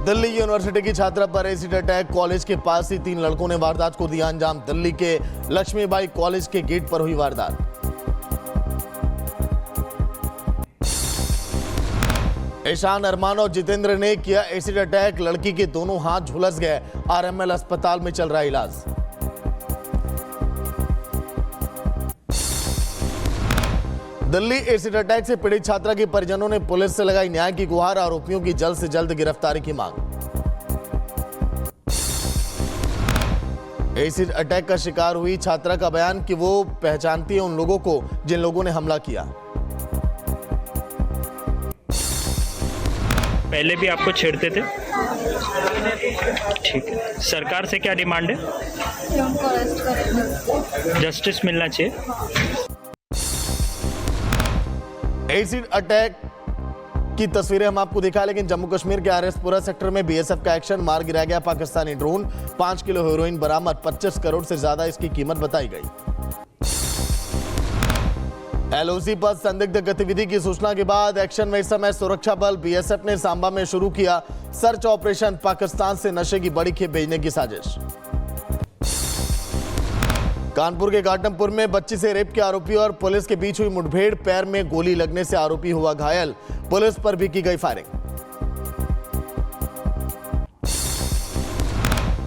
Delhi university की छात्रा पर एसिड अटैक। कॉलेज के पास ही 3 लड़कों ने वारदात को दिया अंजाम। दिल्ली के लक्ष्मीबाई कॉलेज के गेट पर हुई वारदात। ईशान, अरमान और जितेंद्र ने किया एसिड अटैक। लड़की के दोनों हाथ झुलस गए। आरएमएल अस्पताल में चल रहा इलाज। दिल्ली एसिड अटैक से पीड़ित छात्रा के परिजनों ने पुलिस से लगाई न्याय की गुहार। आरोपियों की जल्द से जल्द गिरफ्तारी की मांग। एसिड अटैक का शिकार हुई छात्रा का बयान कि वो पहचानती है उन लोगों को जिन लोगों ने हमला किया। पहले भी आपको छेड़ते थे? ठीक है, सरकार से क्या डिमांड है? हमको अरेस्ट करें। जस्टिस मिलना चाहिए। एसिड अटैक की तस्वीरें हम आपको दिखा, लेकिन जम्मू कश्मीर के आरएसपुरा सेक्टर में बीएसएफ का एक्शन। मार गिराया गया पाकिस्तानी ड्रोन। 5 किलो हेरोइन बरामद। 25 करोड़ से ज्यादा इसकी कीमत बताई गई। एलओसी पर संदिग्ध गतिविधि की सूचना के बाद एक्शन में इस समय सुरक्षा बल बीएसएफ ने सांबा में शुरू किया सर्च ऑपरेशन। पाकिस्तान से नशे की बड़ी खेप भेजने की साजिश। कानपुर के घाटमपुर में बच्ची से रेप के आरोपी और पुलिस के बीच हुई मुठभेड़। पैर में गोली लगने से आरोपी हुआ घायल। पुलिस पर भी की गई फायरिंग।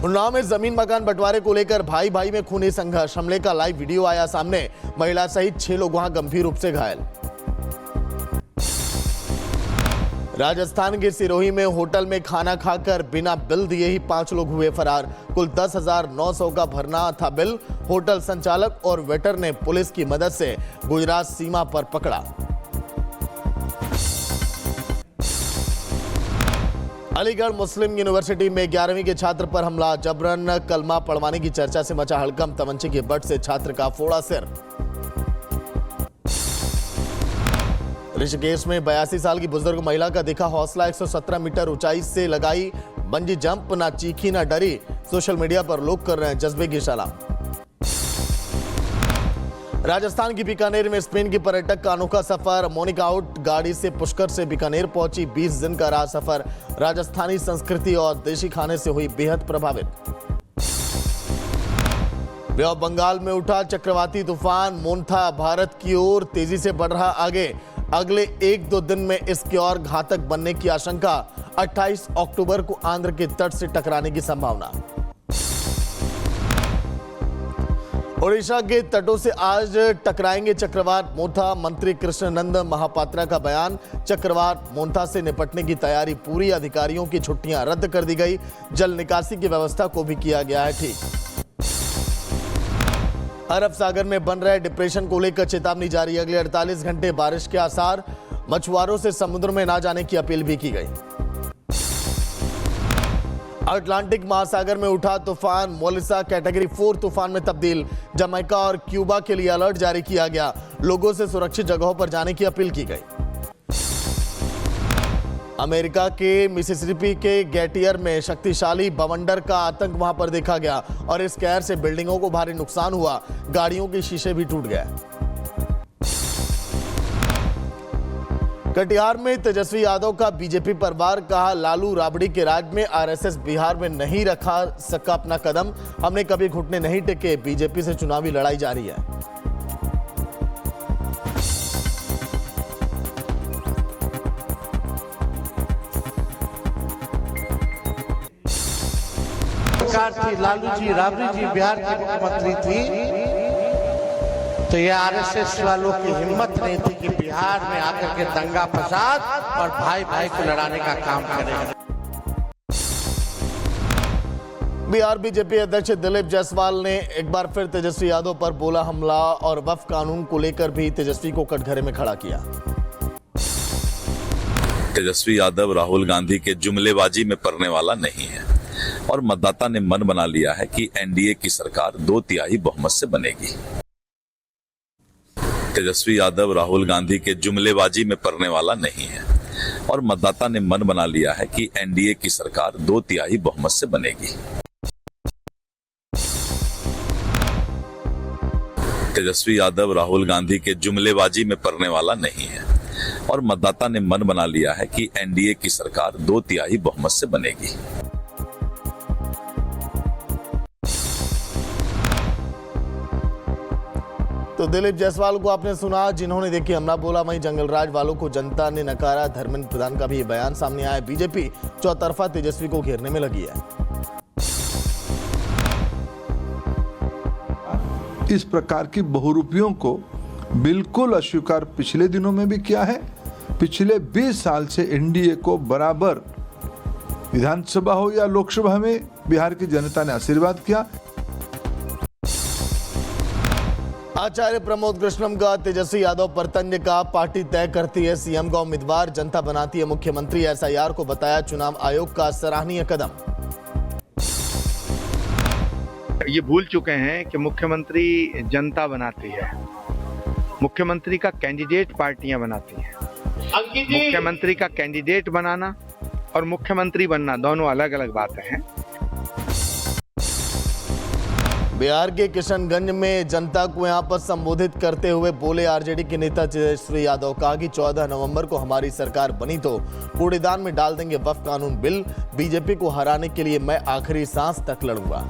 उन्नाव में जमीन मकान बंटवारे को लेकर भाई भाई में खूनी संघर्ष। हमले का लाइव वीडियो आया सामने। महिला सहित 6 लोग वहां गंभीर रूप से घायल। राजस्थान के सिरोही में होटल में खाना खाकर बिना बिल दिए ही 5 लोग हुए फरार। कुल 10,900 का भरना था बिल। होटल संचालक और वेटर ने पुलिस की मदद से गुजरात सीमा पर पकड़ा। अलीगढ़ मुस्लिम यूनिवर्सिटी में 11वीं के छात्र पर हमला। जबरन कलमा पढ़वाने की चर्चा से मचा हड़कंप। तमंचे के बट से छात्र का फोड़ा सिर। ऋषिकेश में 82 साल की बुजुर्ग महिला का दिखा हौसला। 117 मीटर ऊंचाई से लगाई बंजी जंप। ना चीखी ना डरी। सोशल मीडिया पर लोग कर रहे हैं जज्बे की सलाम। राजस्थान की बीकानेर में स्पेन की पर्यटक का अनोखा सफर। मोनिका आउट गाड़ी से पुष्कर से बीकानेर पहुंची। 20 दिन का रहा सफर। राजस्थानी संस्कृति और देशी खाने से हुई बेहद प्रभावित। बे ऑफ बंगाल में उठा चक्रवाती तूफान मोन्था। भारत की ओर तेजी से बढ़ रहा आगे। अगले 1-2 दिन में इसकी ओर घातक बनने की आशंका। 28 अक्टूबर को आंध्र के तट से टकराने की संभावना। ओडिशा के तटों से आज टकराएंगे चक्रवात मोन्था। मंत्री कृष्णनंद महापात्रा का बयान। चक्रवात मोन्था से निपटने की तैयारी पूरी। अधिकारियों की छुट्टियां रद्द कर दी गई। जल निकासी की व्यवस्था को भी किया गया है ठीक। अरब सागर में बन रहे डिप्रेशन को लेकर चेतावनी जारी। अगले 48 घंटे बारिश के आसार। मछुआरों से समुद्र में ना जाने की अपील भी की गई। अटलांटिक महासागर में उठा तूफान मोलिसा कैटेगरी 4 तूफान में तब्दील। जमैका और क्यूबा के लिए अलर्ट जारी किया गया। लोगों से सुरक्षित जगहों पर जाने की अपील की गई। अमेरिका के मिसिसिपी के गैटियर में शक्तिशाली बवंडर का आतंक वहां पर देखा गया और इस कहर से बिल्डिंगों को भारी नुकसान हुआ। गाड़ियों के शीशे भी टूट गए। कटिहार में तेजस्वी यादव का बीजेपी पर वार। कहा लालू राबड़ी के राज में आरएसएस बिहार में नहीं रखा सका अपना कदम। हमने कभी घुटने नहीं टेके। बीजेपी से चुनावी लड़ाई जारी है। सरकार थी, लालू जी राबड़ी जी बिहार के मुख्यमंत्री थी, तो ये आरएसएस वालों की हिम्मत नहीं थी कि बिहार में आकर के दंगा फसाद और भाई भाई को लड़ाने का काम करें। बिहार बीजेपी अध्यक्ष दिलीप जायसवाल ने एक बार फिर तेजस्वी यादव पर बोला हमला और वक्फ कानून को लेकर भी तेजस्वी को कटघरे में खड़ा किया। तेजस्वी यादव राहुल गांधी के जुमलेबाजी में पड़ने वाला नहीं है और मतदाता ने मन बना लिया है कि एनडीए की सरकार 2/3 बहुमत से बनेगी। तेजस्वी यादव राहुल गांधी के जुमलेबाजी में पड़ने वाला नहीं है और मतदाता ने मन बना लिया है कि एनडीए की सरकार 2/3 बहुमत से बनेगी। तेजस्वी यादव राहुल गांधी के जुमलेबाजी में पड़ने वाला नहीं है और मतदाता ने मन बना लिया है कि एनडीए की सरकार 2/3 बहुमत से बनेगी। तो दिलीप जायसवाल को आपने सुना, जिन्होंने देखिए हमला बोला, वहीं जंगलराज वालों को जनता ने नकारा। धर्मेंद्र प्रधान का भी बयान सामने आया। बीजेपी चौतरफा तेजस्वी को घेरने में लगी है। इस प्रकार की बहुरूपियों को बिल्कुल अस्वीकार पिछले दिनों में भी किया है। पिछले 20 साल से एनडीए को बराबर विधानसभा हो या लोकसभा में बिहार की जनता ने आशीर्वाद किया। आचार्य प्रमोद कृष्णम का तेजस्वी यादव पर तंज का, पार्टी तय करती है सीएम का उम्मीदवार, जनता बनाती है मुख्यमंत्री। एसआईआर को बताया चुनाव आयोग का सराहनीय कदम। ये भूल चुके हैं कि मुख्यमंत्री जनता बनाती है, मुख्यमंत्री का कैंडिडेट पार्टियां बनाती हैं। मुख्यमंत्री का कैंडिडेट बनाना और मुख्यमंत्री बनना दोनों अलग अलग बातें हैं। बिहार के किशनगंज में जनता को यहां पर संबोधित करते हुए बोले आरजेडी के नेता तेजस्वी यादव, कहा कि 14 नवंबर को हमारी सरकार बनी तो कूड़ेदान में डाल देंगे वक्फ कानून बिल। बीजेपी को हराने के लिए मैं आखिरी सांस तक लड़ूंगा।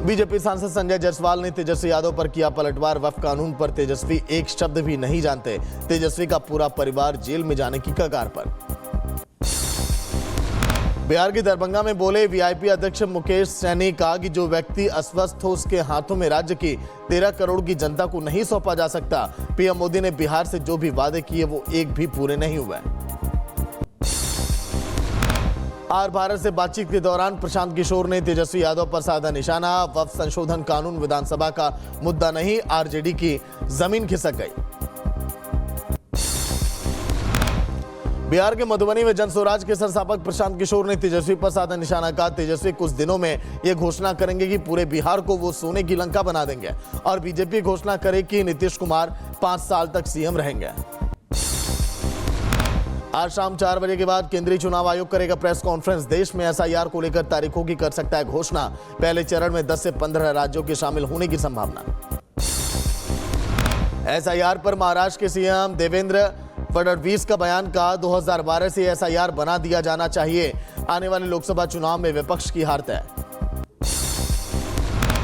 बीजेपी सांसद संजय जायसवाल ने तेजस्वी यादव पर किया पलटवार। वक्फ कानून पर तेजस्वी एक शब्द भी नहीं जानते। तेजस्वी का पूरा परिवार जेल में जाने की कगार पर। बिहार के दरभंगा में बोले वीआईपी अध्यक्ष मुकेश सैनी, कहा कि जो व्यक्ति अस्वस्थ हो उसके हाथों में राज्य की 13 करोड़ की जनता को नहीं सौंपा जा सकता। पीएम मोदी ने बिहार से जो भी वादे किए वो एक भी पूरे नहीं हुए। आर भारत से बातचीत के दौरान प्रशांत किशोर ने तेजस्वी यादव पर साधा निशाना। वक्फ संशोधन कानून विधानसभा का मुद्दा नहीं, आरजेडी की जमीन खिसक गई। बिहार के मधुबनी में जनस्वराज के संस्थापक प्रशांत किशोर ने तेजस्वी पर साधा निशाना। कहा तेजस्वी कुछ दिनों में यह घोषणा करेंगे कि पूरे बिहार को वो सोने की लंका बना देंगे और बीजेपी घोषणा करे कि नीतीश कुमार 5 साल तक सीएम रहेंगे। आज शाम 4 बजे के बाद केंद्रीय चुनाव आयोग करेगा प्रेस कॉन्फ्रेंस। देश में एसआईआर को लेकर तारीखों की कर सकता है घोषणा। पहले चरण में 10 से 15 राज्यों के शामिल होने की संभावना। एसआईआर पर महाराष्ट्र के सीएम देवेंद्र फडणवीस का बयान, कहा 2012 से एसआईआर बना दिया जाना चाहिए। आने वाले लोकसभा चुनाव में विपक्ष की हार तय।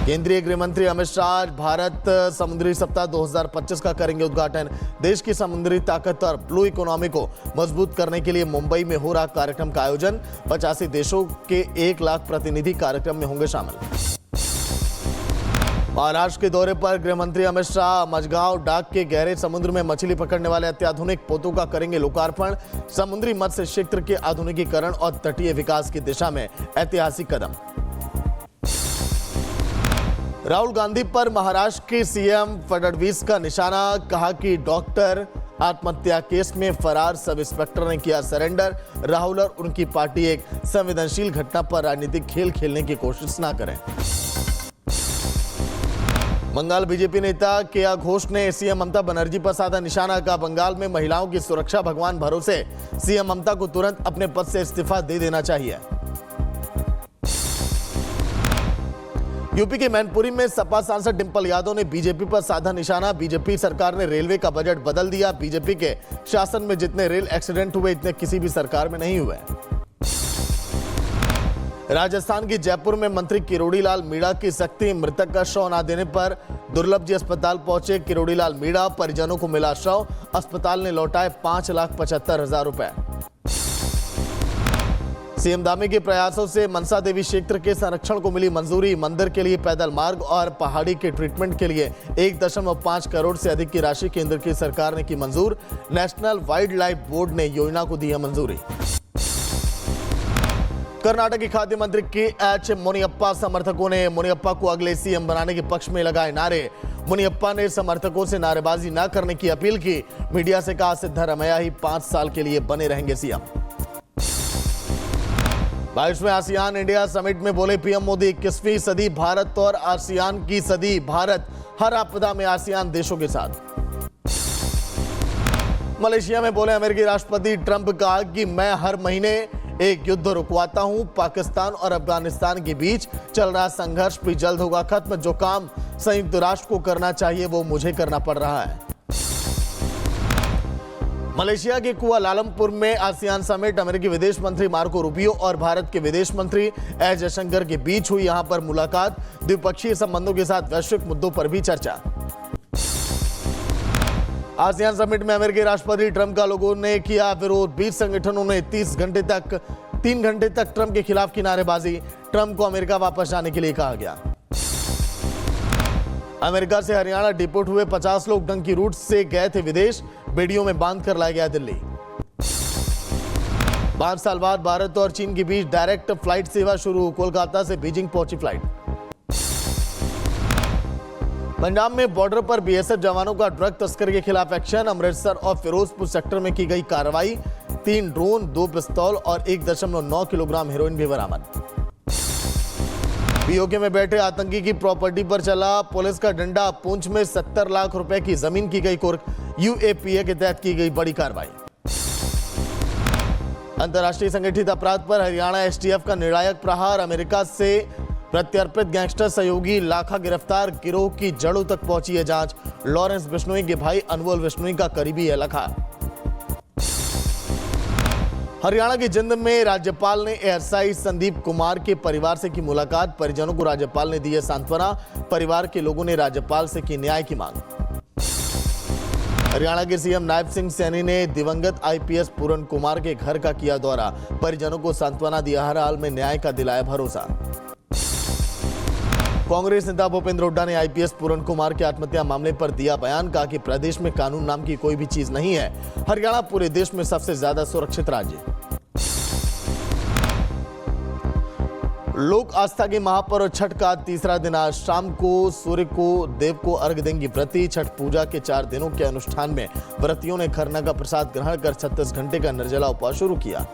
केंद्रीय गृह मंत्री अमित शाह भारत समुद्री सप्ताह 2025 का करेंगे उद्घाटन। देश की समुद्री ताकत और ब्लू इकोनॉमी को मजबूत करने के लिए मुंबई में हो रहा कार्यक्रम का आयोजन। 85 देशों के 1 लाख प्रतिनिधि कार्यक्रम में होंगे शामिल। महाराष्ट्र के दौरे पर गृह मंत्री अमित शाह मझगांव डाक के गहरे समुद्र में मछली पकड़ने वाले अत्याधुनिक पोतों का करेंगे लोकार्पण। समुद्री मत्स्य क्षेत्र के आधुनिकीकरण और तटीय विकास की दिशा में ऐतिहासिक कदम। राहुल गांधी पर महाराष्ट्र के सीएम फडणवीस का निशाना, कहा कि डॉक्टर आत्महत्या केस में फरार सब इंस्पेक्टर ने किया सरेंडर। राहुल और उनकी पार्टी एक संवेदनशील घटना पर राजनीतिक खेल खेलने की कोशिश न करें। बंगाल बीजेपी नेता केया घोष ने सीएम ममता बनर्जी पर साधा निशाना। का बंगाल में महिलाओं की सुरक्षा भगवान भरोसे, सीएम ममता को तुरंत अपने पद से इस्तीफा दे देना चाहिए। यूपी के मैनपुरी में सपा सांसद डिंपल यादव ने बीजेपी पर साधा निशाना। बीजेपी सरकार ने रेलवे का बजट बदल दिया। बीजेपी के शासन में जितने रेल एक्सीडेंट हुए इतने किसी भी सरकार में नहीं हुए। राजस्थान के जयपुर में मंत्री किरोड़ी लाल मीणा की सख्ती, मृतक का शव न देने पर दुर्लभ जी अस्पताल पहुंचे किरोड़ी लाल मीणा। परिजनों को मिला शव, अस्पताल ने लौटाए 5,75,000 रुपए। सीएम धामी के प्रयासों से मनसा देवी क्षेत्र के संरक्षण को मिली मंजूरी। मंदिर के लिए पैदल मार्ग और पहाड़ी के ट्रीटमेंट के लिए 1.5 करोड़ से अधिक की राशि केंद्र की सरकार ने की मंजूर। नेशनल वाइल्ड लाइफ बोर्ड ने योजना को दी है मंजूरी। कर्नाटक के खाद्य मंत्री के एच मुनियप्पा समर्थकों ने मुनियप्पा को अगले सीएम बनाने के पक्ष में लगाए नारे। मुनियप्पा ने समर्थकों से नारेबाजी न करने की अपील की। मीडिया से कहा सिद्धरामैया ही 5 साल के लिए बने रहेंगे सीएम। 22वें आसियान इंडिया समिट में बोले पीएम मोदी, 21वीं सदी भारत और आसियान की सदी। भारत हर आपदा में आसियान देशों के साथ। मलेशिया में बोले अमेरिकी राष्ट्रपति ट्रंप, कहा कि मैं हर महीने एक युद्ध रुकवाता हूं। पाकिस्तान और अफगानिस्तान के बीच चल रहा संघर्ष भी जल्द होगा खत्म। जो काम संयुक्त राष्ट्र को करना चाहिए वो मुझे करना पड़ रहा है। मलेशिया के कुआलालंपुर में आसियान समेट अमेरिकी विदेश मंत्री मार्को रूबियो और भारत के विदेश मंत्री एस जयशंकर के बीच हुई। यहां पर मुलाकात, द्विपक्षीय संबंधों के साथ वैश्विक मुद्दों पर भी चर्चा। आसियान समिट में अमेरिकी राष्ट्रपति ट्रंप का लोगों ने किया विरोध। 20 संगठनों ने 3 घंटे तक ट्रंप के खिलाफ की नारेबाजी। ट्रंप को अमेरिका वापस जाने के लिए कहा गया। अमेरिका से हरियाणा डिपोर्ट हुए 50 लोग डंकी रूट से गए थे विदेश, बेड़ियों में बांध कर लाया गया दिल्ली। 5 साल बाद भारत और चीन के बीच डायरेक्ट फ्लाइट सेवा शुरू, कोलकाता से बीजिंग पहुंची फ्लाइट। पंजाब में बॉर्डर पर बीएसएफ जवानों का ड्रग तस्कर के खिलाफ एक्शन। अमृतसर और फिरोजपुर सेक्टर में की गई कार्रवाई। 3 ड्रोन, 2 पिस्तौल और 1.9 किलोग्राम हेरोइन भी बरामद। पीओके में बैठे आतंकी की प्रॉपर्टी पर चला पुलिस का डंडा। पुंछ में 70 लाख रुपए की जमीन की गई कुर्क। यूएपीए के तहत की गई बड़ी कार्रवाई। अंतर्राष्ट्रीय संगठित अपराध पर हरियाणा एसटीएफ का निर्णायक प्रहार। अमेरिका से प्रत्यर्पित गैंगस्टर सहयोगी लाखा गिरफ्तार। गिरोह की जड़ों तक पहुंची है जांच। लॉरेंस बिश्नोई के भाई अनमोल बिश्नोई का करीबी है लखा। हरियाणा की जिंद में राज्यपाल ने एएसआई संदीप कुमार के परिवार से की मुलाकात। परिजनों को राज्यपाल ने दी है सांत्वना। परिवार के लोगों ने राज्यपाल से की न्याय की मांग। हरियाणा के सीएम नायब सिंह सैनी ने दिवंगत आईपीएस पूरन कुमार के घर का किया दौरा। परिजनों को सांत्वना दिया, हर हाल में न्याय का दिलाया भरोसा। कांग्रेस नेता भूपेंद्र हुड्डा ने आईपीएस पूरन कुमार के आत्महत्या मामले पर दिया बयान। कहा कि प्रदेश में कानून नाम की कोई भी चीज नहीं है। हरियाणा पूरे देश में सबसे ज्यादा सुरक्षित राज्य। लोक आस्था के महापर्व छठ का तीसरा दिन आज शाम को सूर्य को देव को अर्घ्य देंगी व्रती। छठ पूजा के 4 दिनों के अनुष्ठान में व्रतियों ने खरना का प्रसाद ग्रहण कर 36 घंटे का निर्जला उपवास शुरू किया।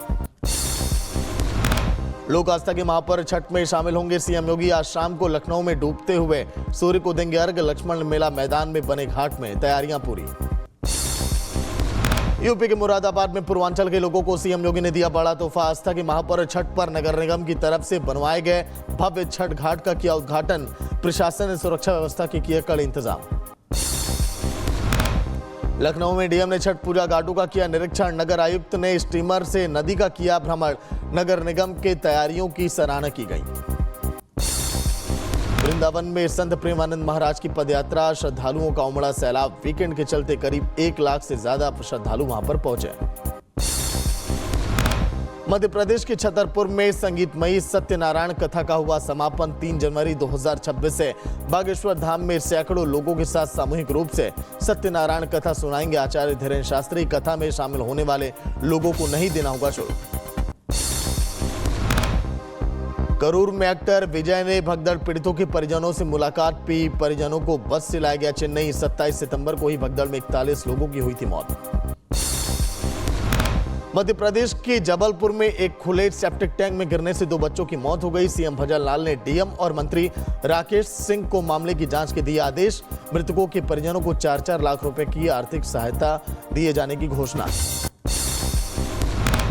लोक आस्था के महापर्व छठ में शामिल होंगे सीएम योगी। आज शाम को लखनऊ में डूबते हुए सूर्य को देंगे अर्घ्य। लक्ष्मण मेला मैदान में बने घाट में तैयारियां पूरी। यूपी के मुरादाबाद में पूर्वांचल के लोगों को सीएम योगी ने दिया बड़ा तोहफा। आस्था के महापर्व छठ पर नगर निगम की तरफ से बनवाए गए भव्य छठ घाट का किया उद्घाटन। प्रशासन ने सुरक्षा व्यवस्था के किए कड़े इंतजाम। लखनऊ में डीएम ने छठ पूजा घाटों का किया निरीक्षण। नगर आयुक्त ने स्टीमर से नदी का किया भ्रमण। नगर निगम के तैयारियों की सराहना की गई। वृंदावन में संत प्रेमानंद महाराज की पदयात्रा, श्रद्धालुओं का उमड़ा सैलाब। वीकेंड के चलते करीब 1 लाख से ज्यादा श्रद्धालु वहां पर पहुंचे। मध्य प्रदेश के छतरपुर में संगीतमयी सत्यनारायण कथा का हुआ समापन। 3 जनवरी 2026 से बागेश्वर धाम में सैकड़ों लोगों के साथ सामूहिक रूप से सत्यनारायण कथा सुनाएंगे आचार्य धीरेन्द्र शास्त्री। कथा में शामिल होने वाले लोगों को नहीं देना होगा शुल्क। करूर में एक्टर विजय ने भगदड़ पीड़ितों के परिजनों से मुलाकात की। परिजनों को बस से लाया गया चेन्नई। 27 सितंबर को ही भगदड़ में 41 लोगों की हुई थी मौत। मध्य प्रदेश के जबलपुर में एक खुले सेप्टिक टैंक में गिरने से 2 बच्चों की मौत हो गई। सीएम भजन लाल ने डीएम और मंत्री राकेश सिंह को मामले की जांच के दिए आदेश। मृतकों के परिजनों को 4-4 लाख रुपए की आर्थिक सहायता दिए जाने की घोषणा।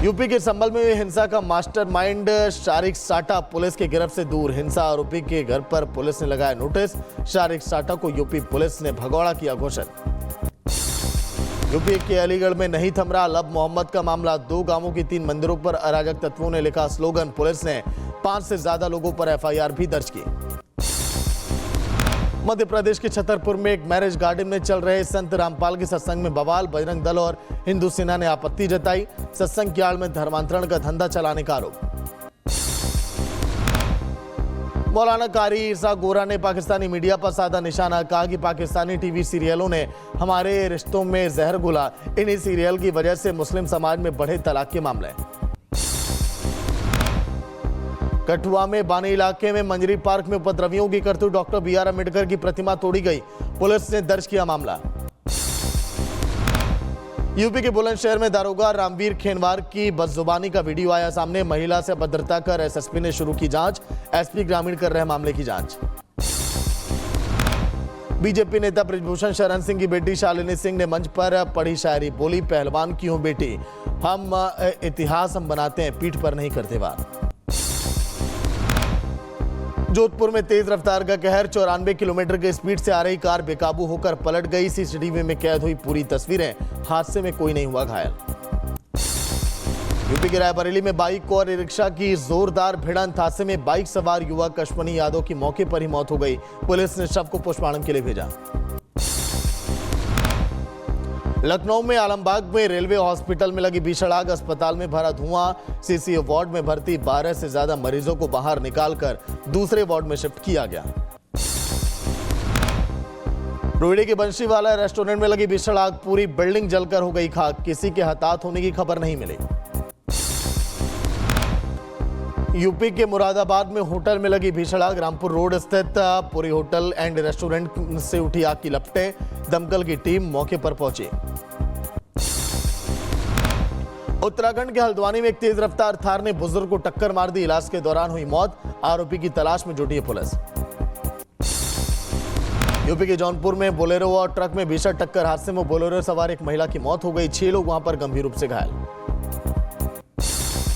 यूपी के संभल में हुई हिंसा का मास्टरमाइंड शारिक साटा पुलिस के गिरफ्त से दूर। हिंसा आरोपी के घर पर पुलिस ने लगाया नोटिस। शारिक साटा को यूपी पुलिस ने भगौड़ा किया घोषित। यूपी के अलीगढ़ में नहीं थम रहा लब मोहम्मद का मामला। 2 गांवों की 3 मंदिरों पर अराजक तत्वों ने लिखा स्लोगन। पुलिस ने 5 से ज्यादा लोगों पर एफआईआर भी दर्ज की। मध्य प्रदेश के छतरपुर में एक मैरिज गार्डन में चल रहे संत रामपाल के सत्संग में बवाल। बजरंग दल और हिंदू सेना ने आपत्ति जताई। सत्संग की आड़ में धर्मांतरण का धंधा चलाने का आरोप। मौलाना कारी ईसा गोरा ने पाकिस्तानी मीडिया पर साधा निशाना। कहा कि पाकिस्तानी टीवी सीरियलों ने हमारे रिश्तों में जहर घोला। इन्हीं सीरियल की वजह से मुस्लिम समाज में बढ़े तलाक के मामले। कठुआ में बानी इलाके में मंजरी पार्क में उपद्रवियों की करतूत। डॉक्टर BR अम्बेडकर की प्रतिमा तोड़ी गई। पुलिस ने दर्ज किया मामला। यूपी के बुलंदशहर में दारोगा रामवीर खेनवार की बदजुबानी का वीडियो आया सामने। महिला से अभद्रता कर एसएसपी ने शुरू की जांच। एसपी ग्रामीण कर रहे मामले की जांच। बीजेपी नेता ब्रिजभूषण शरण सिंह की बेटी शालिनी सिंह ने मंच पर पढ़ी शायरी। बोली, पहलवान की हूं बेटी, हम इतिहास हम बनाते हैं, पीठ पर नहीं करते वार। जोधपुर में तेज रफ्तार का कहर, 94 किलोमीटर की स्पीड से आ रही कार बेकाबू होकर पलट गई। सीसीटीवी में कैद हुई पूरी तस्वीरें। हादसे में कोई नहीं हुआ घायल। यूपी के रायबरेली में बाइक और रिक्शा की जोरदार भिड़ंत। हादसे में बाइक सवार युवक अश्वनी यादव की मौके पर ही मौत हो गई। पुलिस ने शव को पोस्टमार्टम के लिए भेजा। लखनऊ में आलमबाग में रेलवे हॉस्पिटल में लगी भीषण आग। अस्पताल में भरा धुआं। सीसीयू वार्ड में भर्ती 12 से ज्यादा मरीजों को बाहर निकालकर दूसरे वार्ड में शिफ्ट किया गया। रोहिणी के बंशीवाला रेस्टोरेंट में लगी भीषण आग। पूरी बिल्डिंग जलकर हो गई खाक। किसी के हताहत होने की खबर नहीं मिली। यूपी के मुरादाबाद में होटल में लगी भीषण आग। रामपुर रोड स्थित पुरी होटल एंड रेस्टोरेंट से उठी आग की लपटें। दमकल की टीम मौके पर पहुंची। उत्तराखंड के हल्द्वानी में एक तेज रफ्तार थार ने बुजुर्ग को टक्कर मार दी। इलाज के दौरान हुई मौत। आरोपी की तलाश में जुटी है पुलिस। यूपी के जौनपुर में बोलेरो और ट्रक में भीषण टक्कर। हादसे में बोलेरो सवार एक महिला की मौत हो गई। 6 लोग वहां पर गंभीर रूप से घायल।